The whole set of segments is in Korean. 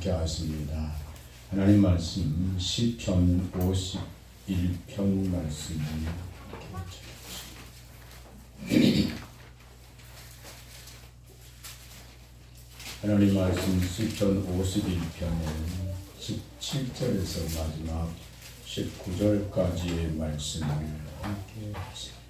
함께 하십니다. 하나님 말씀 시편 51편 말씀 하나님 말씀 시편 51편은 17절에서 마지막 19절까지의 말씀을 함께 하십니다.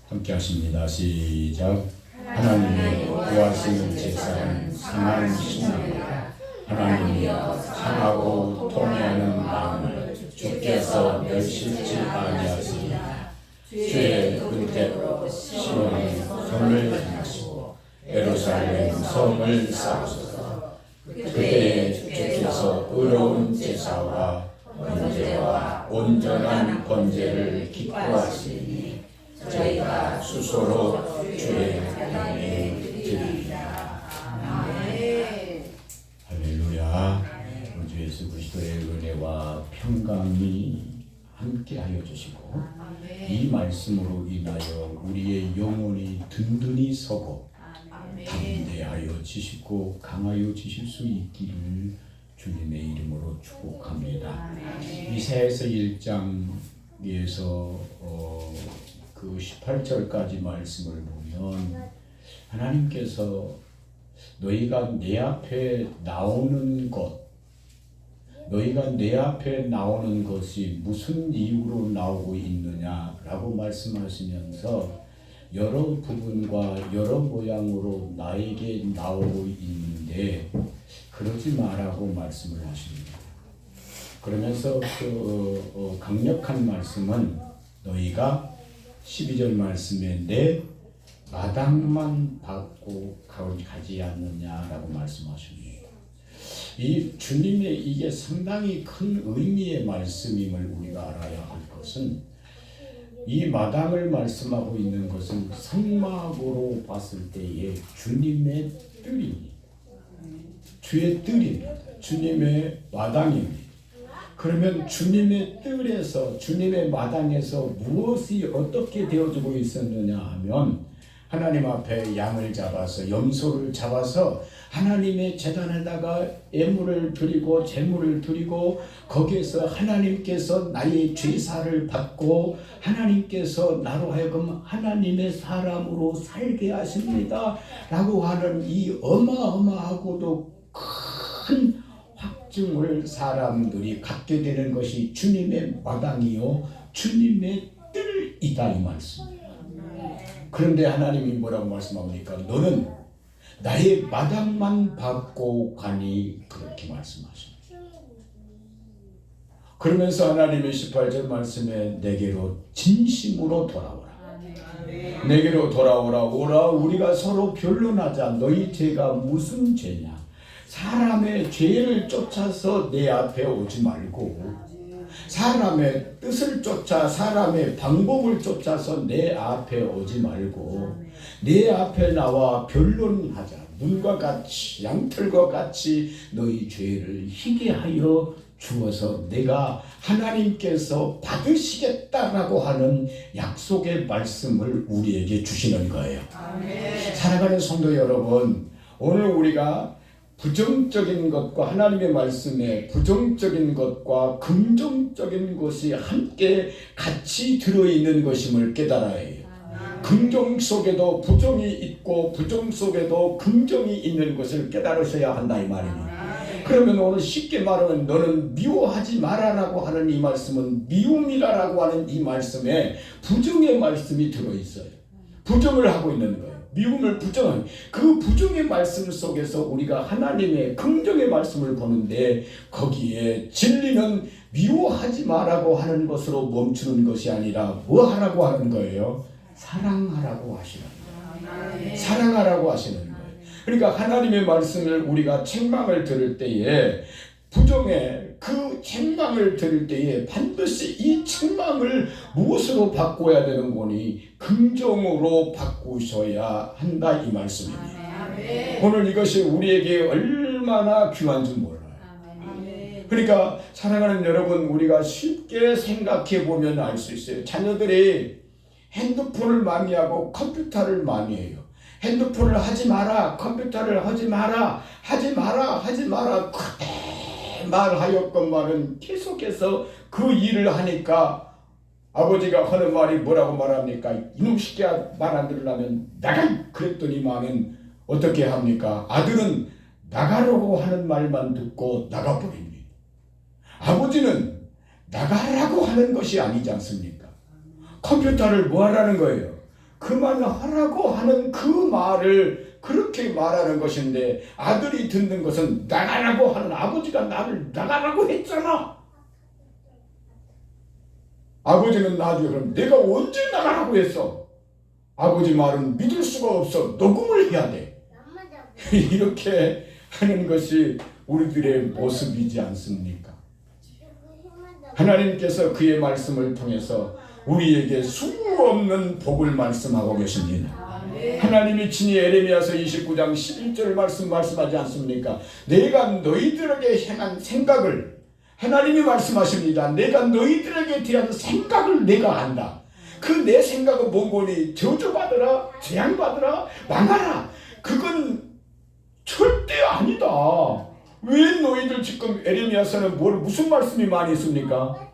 함께 하십니다. 시작. 하나님의 구하시는 제사는 상한 신앙이라. 하나님이여 상하고 통회하는 마음을 주께서 멸시치 아니하시리라. 주의 은혜로 시온의 성을 행하시고 예루살렘 성을 쌓으소서. 그때에 주께서 의로운 제사와 번제와 온전한 번제를 기뻐하시니 저희가 수소로 주의 향에 드리리라. 아멘. 할렐루야. 우리 주 예수 그리스도의 은혜와 평강이 함께하여 주시고 이 말씀으로 인하여 우리의 영혼이 든든히 서고 담대하여 지시고 강하여 지실 수 있기를 주님의 이름으로 축복합니다. 이사야서 1장에서 그 18절까지 말씀을 보면 하나님께서 너희가 내 앞에 나오는 것이 무슨 이유로 나오고 있느냐라고 말씀하시면서 여러 부분과 여러 모양으로 나에게 나오고 있는데 그러지 마라고 말씀을 하십니다. 그러면서 그 강력한 말씀은 너희가 12절 말씀에 내 마당만 받고 가지 않느냐라고 말씀하십니다. 이 주님의 이게 상당히 큰 의미의 말씀임을 우리가 알아야 할 것은 이 마당을 말씀하고 있는 것은 성막으로 봤을 때의 주님의 뜰입니다. 주의 뜰입니다. 주님의 마당입니다. 그러면 주님의 뜰에서 주님의 마당에서 무엇이 어떻게 되어지고 있었느냐 하면 하나님 앞에 양을 잡아서 염소를 잡아서 하나님의 제단에다가 예물을 드리고 제물을 드리고 거기에서 하나님께서 나의 죄사를 받고 하나님께서 나로 하여금 하나님의 사람으로 살게 하십니다 라고 하는 이 어마어마하고도 큰 확증을 사람들이 갖게 되는 것이 주님의 마당이요 주님의 뜰이다 이 말씀이에요. 그런데 하나님이 뭐라고 말씀합니까? 너는 나의 마당만 밟고 가니 그렇게 말씀하십니다. 그러면서 하나님의 18절 말씀에 내게로 진심으로 돌아오라. 내게로 돌아오라. 오라 우리가 서로 변론하자. 너희 죄가 무슨 죄냐? 사람의 죄를 쫓아서 내 앞에 오지 말고 사람의 뜻을 쫓아 사람의 방법을 쫓아서 내 앞에 오지 말고 내 앞에 나와 변론하자. 문과 같이 양털과 같이 너희 죄를 희게 하여 주어서 내가 하나님께서 받으시겠다라고 하는 약속의 말씀을 우리에게 주시는 거예요. 아멘. 사랑하는 성도 여러분, 오늘 우리가 부정적인 것과 하나님의 말씀에 부정적인 것과 긍정적인 것이 함께 같이 들어있는 것임을 깨달아야 해요. 긍정 속에도 부정이 있고 부정 속에도 긍정이 있는 것을 깨달으셔야 한다 이 말입니다. 그러면 오늘 쉽게 말하면 너는 미워하지 마라라고 하는 이 말씀은 미움이라고 하는 이 말씀에 부정의 말씀이 들어있어요. 부정을 하고 있는 거예요. 미움을 부정한 그 부정의 말씀 속에서 우리가 하나님의 긍정의 말씀을 보는데 거기에 진리는 미워하지 마라고 하는 것으로 멈추는 것이 아니라 뭐 하라고 하는 거예요? 사랑하라고 하시는 거예요. 사랑하라고 하시는 거예요. 그러니까 하나님의 말씀을 우리가 책망을 들을 때에 부정의 그 책망을 들을 때에 반드시 이 책망을 무엇으로 바꿔야 되는 거니? 긍정으로 바꾸셔야 한다 이 말씀입니다. 오늘 이것이 우리에게 얼마나 귀한 줄 몰라요. 그러니까 사랑하는 여러분, 우리가 쉽게 생각해 보면 알 수 있어요. 자녀들이 핸드폰을 많이 하고 컴퓨터를 많이 해요. 핸드폰을 하지 마라, 컴퓨터를 하지 마라, 하지 마라, 하지 마라 그때 말하였건만은 계속해서 그 일을 하니까 아버지가 하는 말이 뭐라고 말합니까? 이놈 새끼야 말 안 들으려면 나가! 그랬더니만은 어떻게 합니까? 아들은 나가라고 하는 말만 듣고 나가버립니다. 아버지는 나가라고 하는 것이 아니지 않습니까? 컴퓨터를 뭐 하라는 거예요? 그만하라고 하는 그 말을 그렇게 말하는 것인데 아들이 듣는 것은 나가라고 하는 아버지가 나를 나가라고 했잖아. 아버지는 나중에 그럼 내가 언제 나가라고 했어? 아버지 말은 믿을 수가 없어. 녹음을 해야 돼. 이렇게 하는 것이 우리들의 모습이지 않습니까? 하나님께서 그의 말씀을 통해서 우리에게 수없는 복을 말씀하고 계십니다. 하나님이 친히 에레미야서 29장 11절 말씀하지 않습니까? 내가 너희들에게 행한 생각을 하나님이 말씀하십니다. 내가 너희들에게 대한 생각을 내가 안다. 그 내 생각은 뭔고니? 저주받으라, 재앙받으라, 망하라. 그건 절대 아니다. 왜 너희들 지금 에레미야서는 무슨 말씀이 많이 있습니까?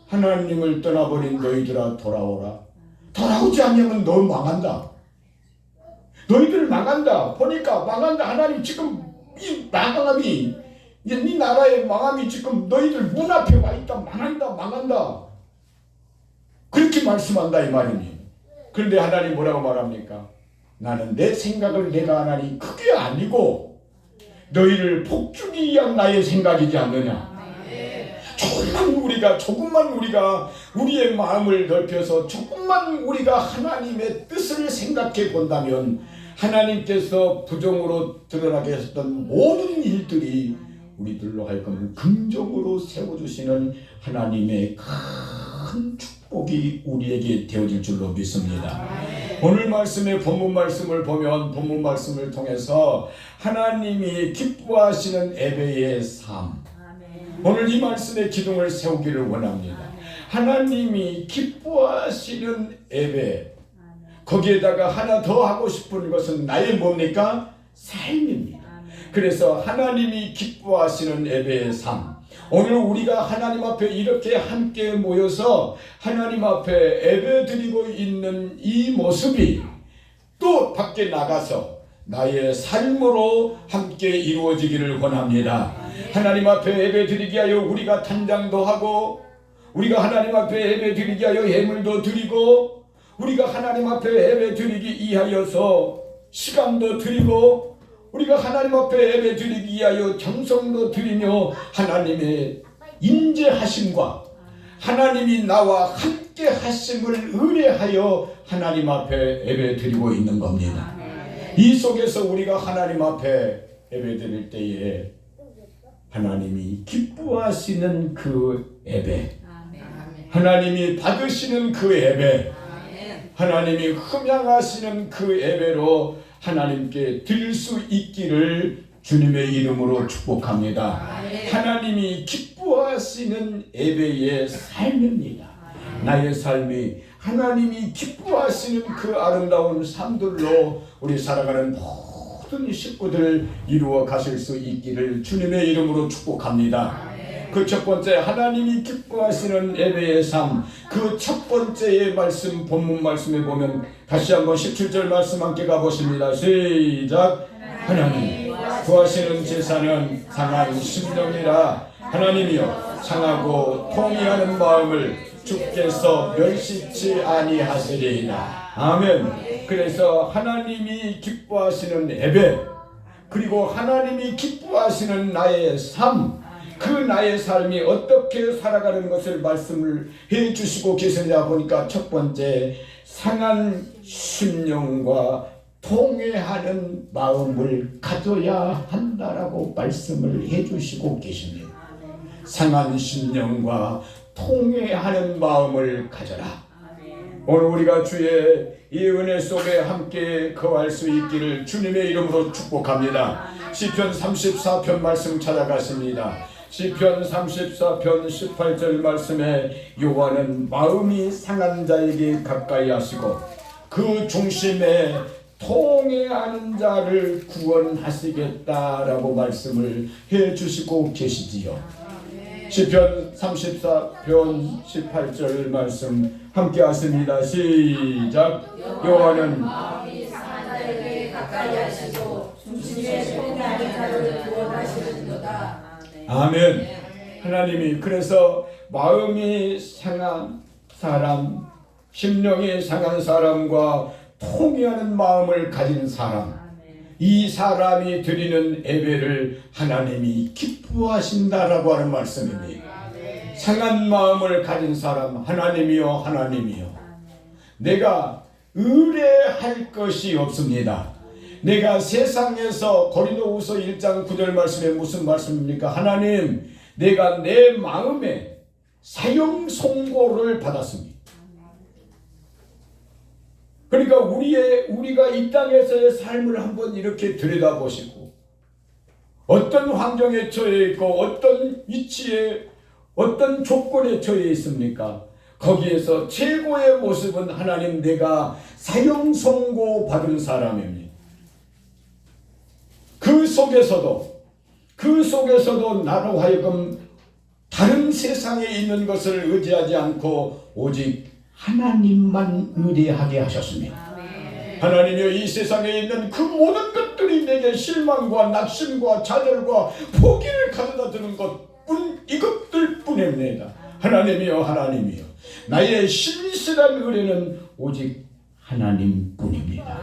하나님을 떠나버린 너희들아 돌아오라. 돌아오지 않으면 너 망한다. 너희들 망한다. 보니까 망한다. 하나님 지금 이 망함이 이 나라의 망함이 지금 너희들 문 앞에 와 있다. 망한다. 망한다. 그렇게 말씀한다 이 말이니. 그런데 하나님 뭐라고 말합니까? 나는 내 생각을 내가 하나니 그게 아니고 너희를 복주기 위한 나의 생각이지 않느냐. 조금만 우리가 우리의 마음을 넓혀서 조금만 우리가 하나님의 뜻을 생각해 본다면 하나님께서 부정으로 드러나게 했던 모든 일들이 우리들로 하여금 긍정으로 세워주시는 하나님의 큰 축복이 우리에게 되어질 줄로 믿습니다. 오늘 말씀의 본문 말씀을 보면 본문 말씀을 통해서 하나님이 기뻐하시는 예배의 삶, 오늘 이 말씀의 기둥을 세우기를 원합니다. 하나님이 기뻐하시는 예배, 거기에다가 하나 더 하고 싶은 것은 나의 뭡니까? 삶입니다. 그래서 하나님이 기뻐하시는 예배의 삶, 오늘 우리가 하나님 앞에 이렇게 함께 모여서 하나님 앞에 예배 드리고 있는 이 모습이 또 밖에 나가서 나의 삶으로 함께 이루어지기를 원합니다. 하나님 앞에 예배 드리기 하여 우리가 단장도 하고, 우리가 하나님 앞에 예배 드리기 하여 예물도 드리고, 우리가 하나님 앞에 예배 드리기 위하여서 시간도 드리고, 우리가 하나님 앞에 예배 드리기 위하여 정성도 드리며 하나님의 임재하심과 하나님이 나와 함께 하심을 의뢰하여 하나님 앞에 예배 드리고 있는 겁니다. 이 속에서 우리가 하나님 앞에 예배 드릴 때에 하나님이 기뻐하시는 그 예배, 하나님이 받으시는 그 예배, 하나님이 흠양하시는 그 예배로 하나님께 드릴 수 있기를 주님의 이름으로 축복합니다. 하나님이 기뻐하시는 예배의 삶입니다. 나의 삶이 하나님이 기뻐하시는 그 아름다운 삶들로 우리 살아가는 모든 식구들 이루어 가실 수 있기를 주님의 이름으로 축복합니다. 그 첫 번째 하나님이 기뻐하시는 예배의 삶, 그 첫 번째의 말씀, 본문 말씀에 보면 다시 한번 17절 말씀 함께 가보십니다. 시작. 하나님 구하시는 제사는 상한 심령이라. 하나님이여 상하고 통회하는 마음을 주께서 멸시치 아니하시리이다. 아멘. 그래서 하나님이 기뻐하시는 예배, 그리고 하나님이 기뻐하시는 나의 삶, 그 나의 삶이 어떻게 살아가는 것을 말씀을 해주시고 계시냐 보니까 첫 번째 상한 심령과 통회하는 마음을 가져야 한다라고 말씀을 해주시고 계십니다. 상한 심령과 통회하는 마음을 가져라. 오늘 우리가 주의 이 은혜 속에 함께 거할 수 있기를 주님의 이름으로 축복합니다. 시편 34편 말씀 찾아가십니다. 시편 34편 18절 말씀에 여호와는 마음이 상한 자에게 가까이 하시고 그 중심에 통회하는 자를 구원하시겠다라고 말씀을 해주시고 계시지요. 시편 34편 18절 말씀 함께 하십니다. 시작. 여호와는 마음이 상한 자에게 가까이 하시고 중심에 통회하는 자를 구원하시는도다. 아멘. 하나님이 그래서 마음이 상한 사람, 심령이 상한 사람과 통회하는 마음을 가진 사람, 이 사람이 드리는 예배를 하나님이 기뻐하신다라고 하는 말씀입니다. 상한 마음을 가진 사람, 하나님이요 하나님이요, 내가 의뢰할 것이 없습니다. 내가 세상에서 고린도후서 1장 9절 말씀에 무슨 말씀입니까? 하나님, 내가 내 마음에 사형 선고를 받았습니다. 그러니까 우리가 이 땅에서의 삶을 한번 이렇게 들여다보시고, 어떤 환경에 처해 있고 어떤 위치에 어떤 조건에 처해 있습니까? 거기에서 최고의 모습은 하나님, 내가 사형 선고 받은 사람입니다. 그 속에서도 나로 하여금 다른 세상에 있는 것을 의지하지 않고 오직 하나님만 의뢰하게 하셨습니다. 하나님이여, 이 세상에 있는 그 모든 것들이 내게 실망과 낙심과 좌절과 포기를 가져다 주는 것뿐, 이것들 뿐입니다. 하나님이여 하나님이여, 나의 신실한 의뢰는 오직 하나님뿐입니다.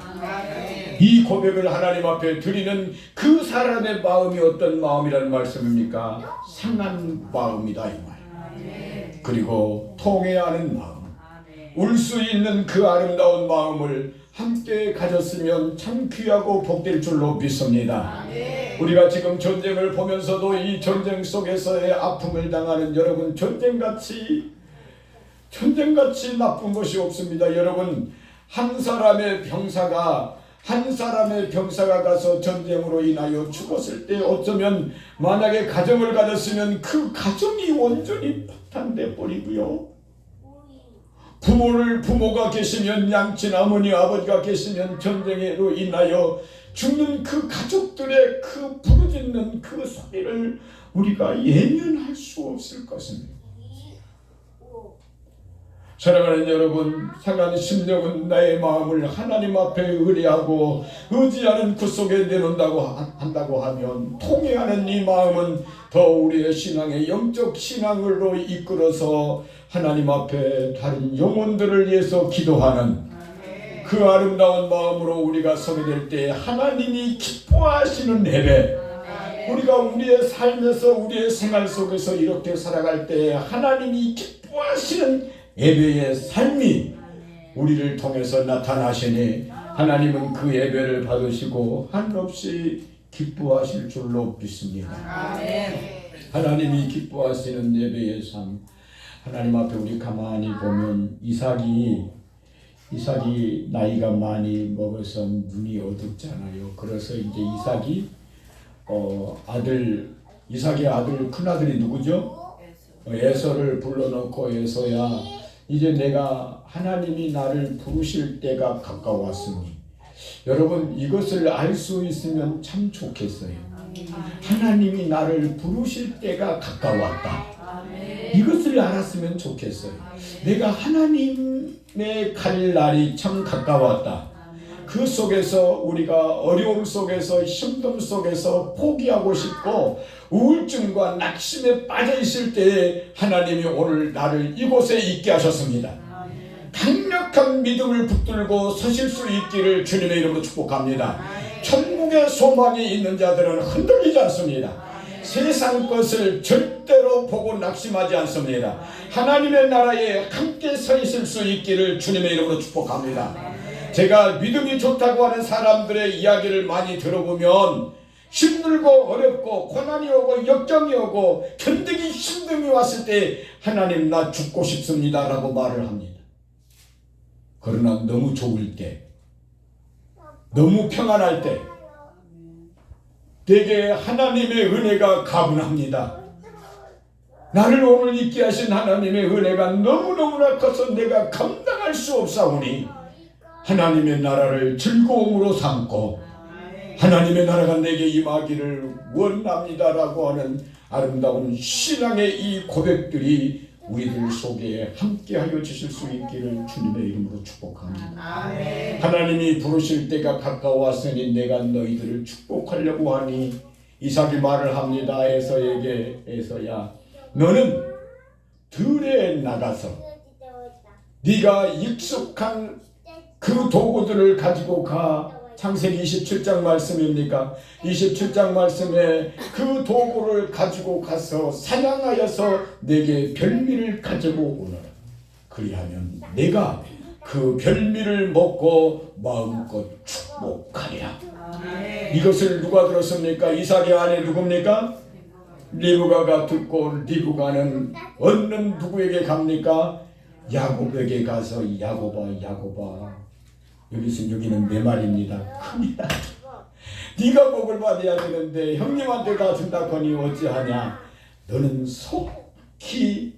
이 고백을 하나님 앞에 드리는 그 사람의 마음이 어떤 마음이라는 말씀입니까? 상한 마음이다 이 말. 그리고 통회하는 마음, 울 수 있는 그 아름다운 마음을 함께 가졌으면 참 귀하고 복될 줄로 믿습니다. 우리가 지금 전쟁을 보면서도 이 전쟁 속에서의 아픔을 당하는 여러분, 전쟁같이 나쁜 것이 없습니다. 여러분, 한 사람의 병사가 가서 전쟁으로 인하여 죽었을 때 어쩌면 만약에 가정을 가졌으면 그 가정이 온전히 파탄돼 버리고요. 부모가 계시면, 양친 어머니 아버지가 계시면 전쟁으로 인하여 죽는 그 가족들의 그 부르짖는 그 소리를 우리가 예면할 수 없을 것입니다. 사랑하는 여러분, 상한 심령은 나의 마음을 하나님 앞에 의뢰하고 의지하는 그 속에 내놓는다고 한다고 하면, 통회하는 이 마음은 더 우리의 신앙의 영적 신앙으로 이끌어서 하나님 앞에 다른 영혼들을 위해서 기도하는 그 아름다운 마음으로 우리가 서게 될 때 하나님이 기뻐하시는 예배, 우리가 우리의 삶에서 우리의 생활 속에서 이렇게 살아갈 때 하나님이 기뻐하시는 예배의 삶이 우리를 통해서 나타나시니 하나님은 그 예배를 받으시고 한없이 기뻐하실 줄로 믿습니다. 하나님이 기뻐하시는 예배의 삶, 하나님 앞에 우리 가만히 보면 이삭이 나이가 많이 먹어서 눈이 어둡잖아요. 그래서 이제 이삭의 아들 큰아들이 누구죠? 에서를 불러놓고, 에서야, 이제 내가 하나님이 나를 부르실 때가 가까웠으니, 여러분 이것을 알 수 있으면 참 좋겠어요. 하나님이 나를 부르실 때가 가까웠다. 이것을 알았으면 좋겠어요. 내가 하나님의 갈 날이 참 가까웠다. 그 속에서 우리가 어려움 속에서, 힘듦 속에서 포기하고 싶고 우울증과 낙심에 빠져 있을 때에 하나님이 오늘 나를 이곳에 있게 하셨습니다. 강력한 믿음을 붙들고 서실 수 있기를 주님의 이름으로 축복합니다. 천국의 소망이 있는 자들은 흔들리지 않습니다. 세상 것을 절대로 보고 낙심하지 않습니다. 하나님의 나라에 함께 서 있을 수 있기를 주님의 이름으로 축복합니다. 제가 믿음이 좋다고 하는 사람들의 이야기를 많이 들어보면 힘들고 어렵고 고난이 오고 역경이 오고 견디기 힘듦이 왔을 때 하나님, 나 죽고 싶습니다 라고 말을 합니다. 그러나 너무 좋을 때, 너무 평안할 때 되게 하나님의 은혜가 가분합니다. 나를 오늘 있게 하신 하나님의 은혜가 너무너무나 커서 내가 감당할 수 없사오니 하나님의 나라를 즐거움으로 삼고 하나님의 나라가 내게 임하기를 원합니다라고 하는 아름다운 신앙의 이 고백들이 우리들 속에 함께하여 주실 수 있기를 주님의 이름으로 축복합니다. 하나님이 부르실 때가 가까웠으니 내가 너희들을 축복하려고 하니 이삭이 말을 합니다. 에서에게 에서야 너는 들에 나가서 네가 익숙한 그 도구들을 가지고 가. 창세기 27장 말씀입니까? 27장 말씀에 그 도구를 가지고 가서 사냥하여서 내게 별미를 가지고 오너라. 그리하면 내가 그 별미를 먹고 마음껏 축복하리라. 이것을 누가 들었습니까? 이삭의 아내 누굽니까? 리브가가 듣고 리브가는 얻는 누구에게 갑니까? 야곱에게 가서 야곱아 여기는 내 말입니다. 큰일 났다. 네가 복을 받아야 되는데 형님한테 다 준다거니 어찌하냐. 너는 속히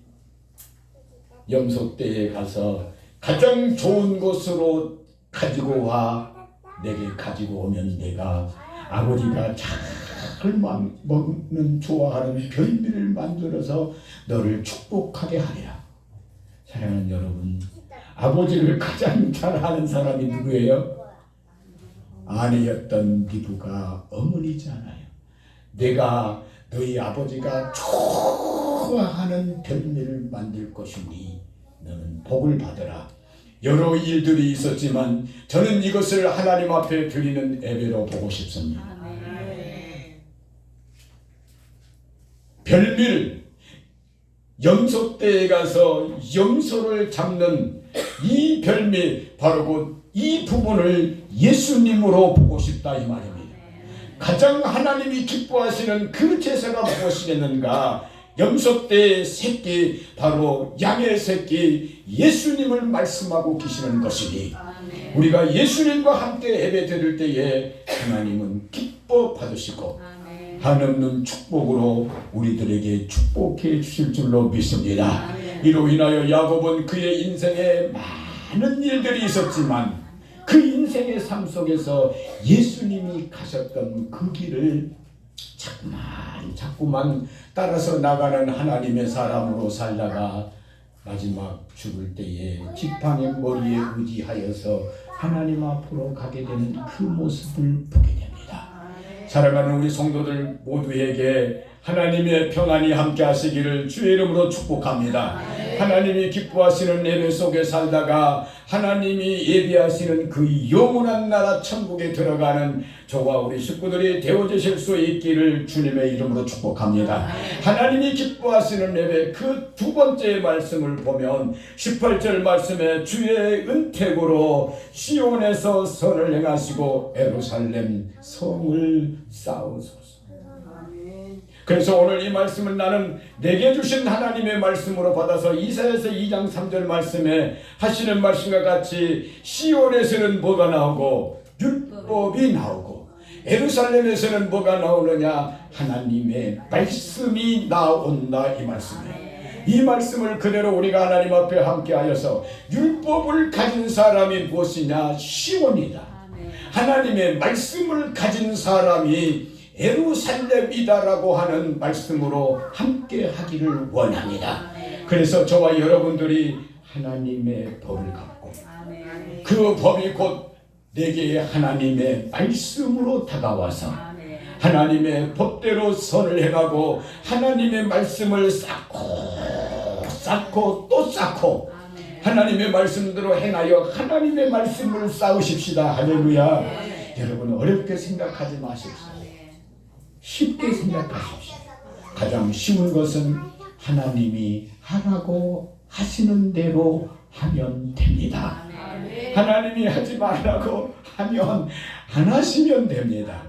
염소떼에 가서 가장 좋은 곳으로 가지고 와. 내게 가지고 오면 내가 아버지가 잘 먹는 좋아하는 별미를 만들어서 너를 축복하게 하리라. 사랑하는 여러분, 아버지를 가장 잘하는 사람이 누구예요? 아내였던 리브가 어머니잖아요. 내가 너희 아버지가 좋아하는 별미를 만들 것이니 너는 복을 받으라. 여러 일들이 있었지만 저는 이것을 하나님 앞에 드리는 예배로 보고 싶습니다. 별미를 염소떼에 가서 염소를 잡는 이 별미, 바로 이 부분을 예수님으로 보고 싶다 이 말입니다. 가장 하나님이 기뻐하시는 그 제사가 무엇이겠는가? 염소떼의 새끼, 바로 양의 새끼 예수님을 말씀하고 계시는 것이니 우리가 예수님과 함께 예배 드릴 때에 하나님은 기뻐 받으시고 한없는 축복으로 우리들에게 축복해 주실 줄로 믿습니다. 이로 인하여 야곱은 그의 인생에 많은 일들이 있었지만 그 인생의 삶 속에서 예수님이 가셨던 그 길을 자꾸만 따라서 나가는 하나님의 사람으로 살다가 마지막 죽을 때에 지팡이 머리에 의지하여서 하나님 앞으로 가게 되는 그 모습을 보게 됩니다. 사랑하는 우리 성도들 모두에게 하나님의 평안이 함께 하시기를 주의 이름으로 축복합니다. 하나님이 기뻐하시는 예배 속에 살다가 하나님이 예비하시는 그 영원한 나라 천국에 들어가는 저와 우리 식구들이 되어주실 수 있기를 주님의 이름으로 축복합니다. 하나님이 기뻐하시는 예배 그 두 번째 말씀을 보면 18절 말씀에 주의 은택으로 시온에서 선을 행하시고 예루살렘 성을 쌓으소서. 그래서 오늘 이 말씀은 나는 내게 주신 하나님의 말씀으로 받아서 이사야서 2장 3절 말씀에 하시는 말씀과 같이 시온에서는 뭐가 나오고 율법이 나오고 예루살렘에서는 뭐가 나오느냐? 하나님의 말씀이 나온다 이 말씀이에요. 이 말씀을 그대로 우리가 하나님 앞에 함께하여서 율법을 가진 사람이 무엇이냐? 시온이다. 하나님의 말씀을 가진 사람이 예루살렘이다라고 하는 말씀으로 함께 하기를 원합니다. 그래서 저와 여러분들이 하나님의 법을 갖고 그 법이 곧 내게 하나님의 말씀으로 다가와서 하나님의 법대로 선을 행하고 하나님의 말씀을 쌓고 또 쌓고 하나님의 말씀대로 행하여 하나님의 말씀을 쌓으십시다. 할렐루야. 여러분 어렵게 생각하지 마십시오. 쉽게 생각하십시오. 가장 쉬운 것은 하나님이 하라고 하시는 대로 하면 됩니다. 하나님이 하지 말라고 하면 안 하시면 됩니다.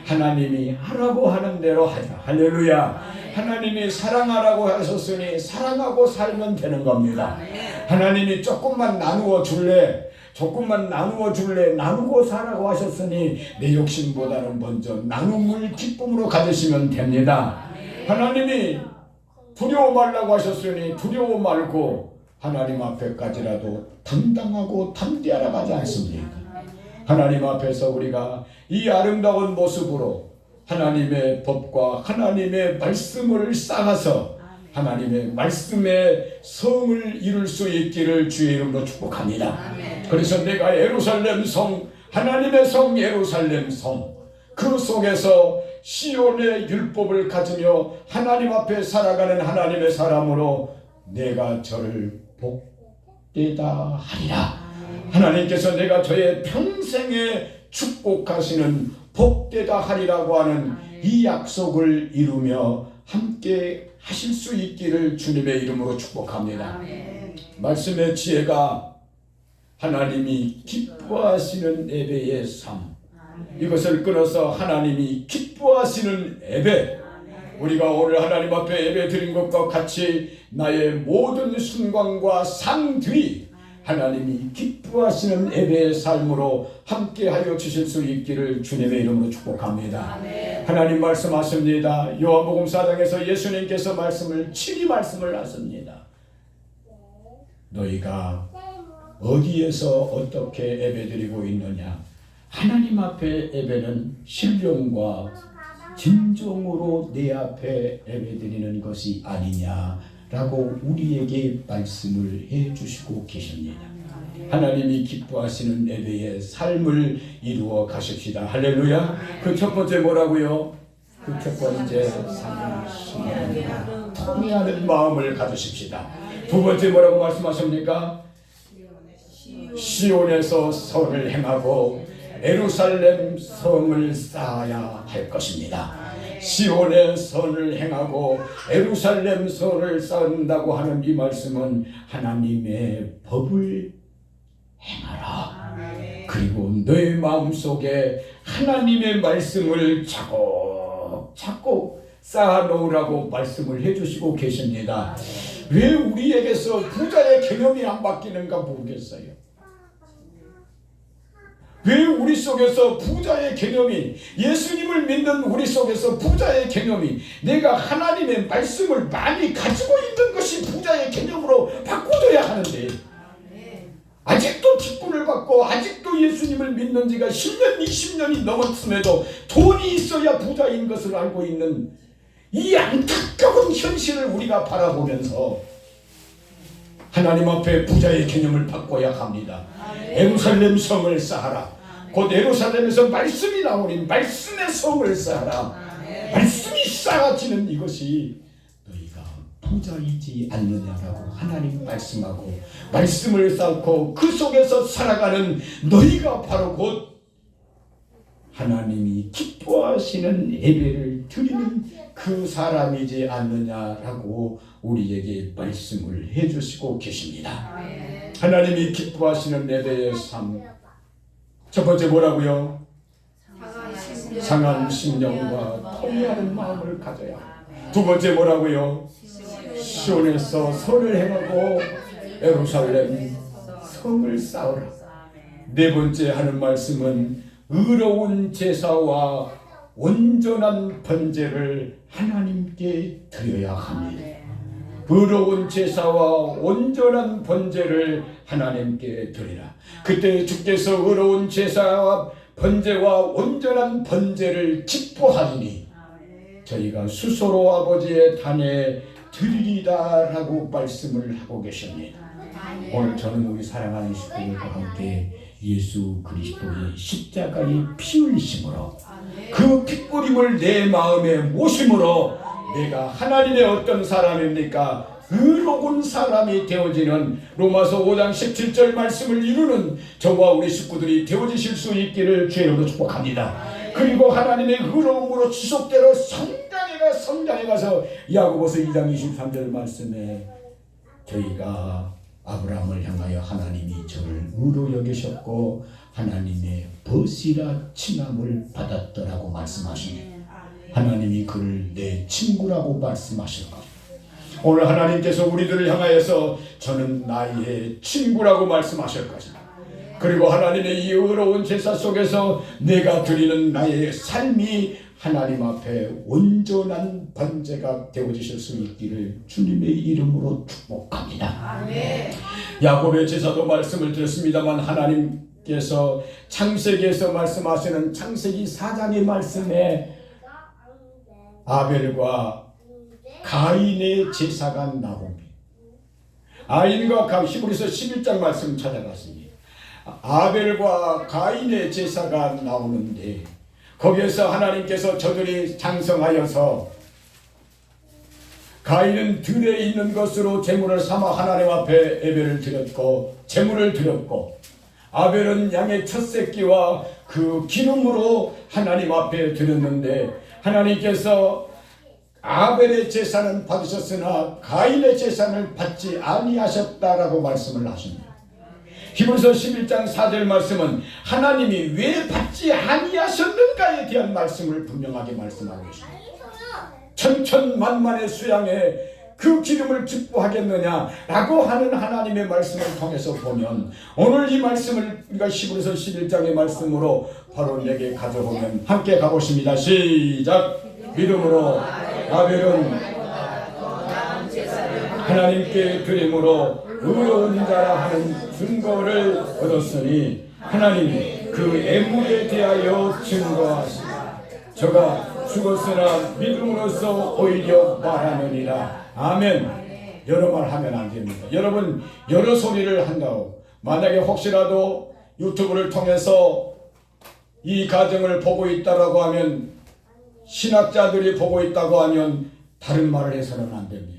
하나님이 하라고 하는 대로 하자. 할렐루야. 하나님이 사랑하라고 하셨으니 사랑하고 살면 되는 겁니다. 하나님이 조금만 나누어 줄래? 나누고 사라고 하셨으니 내 욕심보다는 먼저 나눔을 기쁨으로 가지시면 됩니다. 하나님이 두려워 말라고 하셨으니 두려워 말고 하나님 앞에까지라도 당당하고 담대하라 가지 않습니까? 하나님 앞에서 우리가 이 아름다운 모습으로 하나님의 법과 하나님의 말씀을 쌓아서 하나님의 말씀의 성을 이룰 수 있기를 주의 이름으로 축복합니다. 그래서 내가 예루살렘 성, 하나님의 성 예루살렘 성, 그 속에서 시온의 율법을 가지며 하나님 앞에 살아가는 하나님의 사람으로 내가 저를 복되다 하리라. 하나님께서 내가 저의 평생에 축복하시는 복되다 하리라고 하는 이 약속을 이루며 함께 하실 수 있기를 주님의 이름으로 축복합니다. 말씀의 지혜가 하나님이 기뻐하시는 예배의 삶, 이것을 끊어서 하나님이 기뻐하시는 예배, 우리가 오늘 하나님 앞에 예배 드린 것과 같이 나의 모든 순간과 상들이 하나님이 기뻐하시는 예배의 삶으로 함께하여 주실 수 있기를 주님의 이름으로 축복합니다. 하나님 말씀하십니다. 요한복음 4장에서 예수님께서 친히 말씀을 하십니다. 너희가 어디에서 어떻게 예배드리고 있느냐? 하나님 앞에 예배는 신령과 진정으로 내 앞에 예배드리는 것이 아니냐라고 우리에게 말씀을 해주시고 계십니다. 하나님이 기뻐하시는 예배의 삶을 이루어 가십시다. 할렐루야. 그 첫 번째 뭐라고요? 그 첫 번째 상심하는 통회하는 마음을 가지십시다. 두 번째 뭐라고 말씀하십니까? 시온에서 선을 행하고 예루살렘 성을 쌓아야 할 것입니다. 시온의 선을 행하고 예루살렘 성을 쌓는다고 하는 이 말씀은 하나님의 법을 행하라. 그리고 너의 마음속에 하나님의 말씀을 차곡차곡 쌓아놓으라고 말씀을 해주시고 계십니다. 왜 우리에게서 부자의 개념이 안 바뀌는가 모르겠어요. 왜 우리 속에서 부자의 개념이, 예수님을 믿는 우리 속에서 부자의 개념이, 내가 하나님의 말씀을 많이 가지고 있는 것이 부자의 개념으로 바꿔줘야 하는데, 아직도 직분을 받고 아직도 예수님을 믿는 지가 10년, 20년이 넘었음에도 돈이 있어야 부자인 것을 알고 있는 이 안타까운 현실을 우리가 바라보면서 하나님 앞에 부자의 개념을 바꿔야 합니다. 예루살렘 성을 쌓아라. 곧 예루살렘에서 말씀이 나오니 말씀의 성을 쌓아라. 말씀이 쌓아지는 이것이 너희가 부자이지 않느냐라고 하나님 말씀하고 말씀을 쌓고 그 속에서 살아가는 너희가 바로 곧 하나님이 기뻐하시는 예배를 드리는 그 사람이지 않느냐라고 우리에게 말씀을 해주시고 계십니다. 하나님이 기뻐하시는 예배의 삶, 첫 번째 뭐라고요? 상한 심령과 통회하는 마음을 가져야. 두 번째 뭐라고요? 시온에서 선을 행하고 예루살렘 성을 쌓으라. 네 번째 하는 말씀은 의로운 제사와 온전한 번제를 하나님께 드려야 합니다. 의로운 제사와 온전한 번제를 하나님께 드리라. 그때 주께서 의로운 제사와 번제와 온전한 번제를 기뻐하리니 저희가 수소로 아버지의 단에 드리리다라고 말씀을 하고 계십니다. 오늘 저는 우리 사랑하는 식구들과 함께 예수 그리스도의 십자가의 피 흘리심으로 그 핏뿌림을 내 마음에 모심으로 내가 하나님의 어떤 사람입니까? 의로운 사람이 되어지는 로마서 5장 17절 말씀을 이루는 저와 우리 식구들이 되어지실 수 있기를 주의 이름으로 축복합니다. 그리고 하나님의 의로움으로 지속대로 성장해 가서 야고보서 2장 23절 말씀에 저희가 아브라함을 향하여 하나님이 저를 의로 여기셨고 하나님의 벗이라 칭함을 받았더라고 말씀하시니 하나님이 그를 내 친구라고 말씀하실 것. 오늘 하나님께서 우리들을 향하여서 저는 나의 친구라고 말씀하실 것이다. 그리고 하나님의 이 의로운 제사 속에서 내가 드리는 나의 삶이 하나님 앞에 온전한 번제가 되어지실 수 있기를 주님의 이름으로 축복합니다. 아멘. 야곱의 제사도 말씀을 드렸습니다만 하나님께서 창세기에서 말씀하시는 창세기 4장의 말씀에 아벨과 가인의 제사가 나옵니다. 히브리서 11장 말씀 찾아갔습니다. 아벨과 가인의 제사가 나오는데 거기에서 하나님께서 저들이 장성하여서 가인은 들에 있는 것으로 제물을 삼아 하나님 앞에 예배를 드렸고 제물을 드렸고 아벨은 양의 첫 새끼와 그 기름으로 하나님 앞에 드렸는데 하나님께서 아벨의 제사는 받으셨으나 가인의 제사를 받지 아니하셨다라고 말씀을 하십니다. 히브리서 11장 4절 말씀은 하나님이 왜 받지 아니하셨는가에 대한 말씀을 분명하게 말씀하고 있습니다. 천천만만의 수양에 그 기름을 기뻐하겠느냐라고 하는 하나님의 말씀을 통해서 보면 오늘 이 말씀을 우리가 히브리서 11장의 말씀으로 바로 내게 가져보면 함께 가보십니다. 시작. 믿음으로 아벨은 하나님께 드림으로 의로운 자라 하는 증거를 얻었으니 하나님이 그 애물에 대하여 증거하시라. 저가 죽었으나 믿음으로써 오히려 말하느니라. 아멘. 여러 말 하면 안 됩니다. 여러분 여러 소리를 한다고 만약에 혹시라도 유튜브를 통해서 이 가정을 보고 있다라고 하면 신학자들이 보고 있다고 하면 다른 말을 해서는 안 됩니다.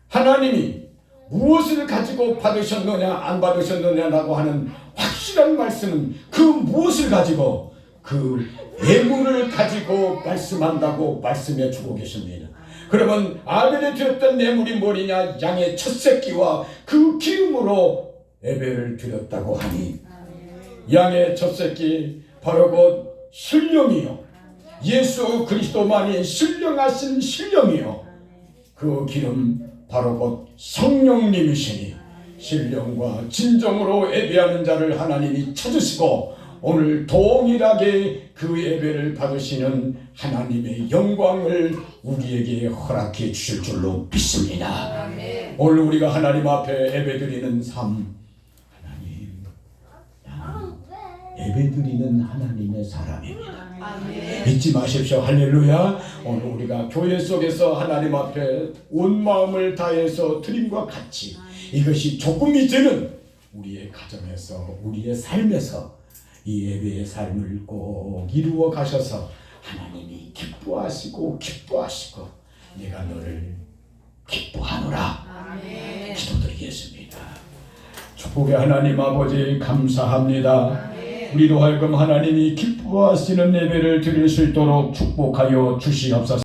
하나님이 무엇을 가지고 받으셨느냐 안 받으셨느냐라고 하는 확실한 말씀은 그 무엇을 가지고 그 예물을 가지고 말씀한다고 말씀해 주고 계십니다. 그러면 아벨에 드렸던 예물이 뭐냐? 양의 첫 새끼와 그 기름으로 예배를 드렸다고 하니 양의 첫 새끼 바로 곧 신령이요 예수 그리스도만이 신령하신 신령이요 그 기름 바로 곧 성령님이시니 신령과 진정으로 예배하는 자를 하나님이 찾으시고 오늘 동일하게 그 예배를 받으시는 하나님의 영광을 우리에게 허락해 주실 줄로 믿습니다. 아멘. 오늘 우리가 하나님 앞에 예배드리는 삶 하나님 예배드리는 하나님의 사람입니다. 아멘. 잊지 마십시오. 할렐루야. 오늘 우리가 교회 속에서 하나님 앞에 온 마음을 다해서 드림과 같이 이것이 조금이 되는 우리의 가정에서 우리의 삶에서 이 예배의 삶을 꼭 이루어 가셔서 하나님이 기뻐하시고 내가 너를 기뻐하노라. 아멘. 기도드리겠습니다. 축복의 하나님 아버지 감사합니다. 우리로 하여금 하나님이 기뻐하시는 예배를 드릴 수 있도록 축복하여 주시옵소서.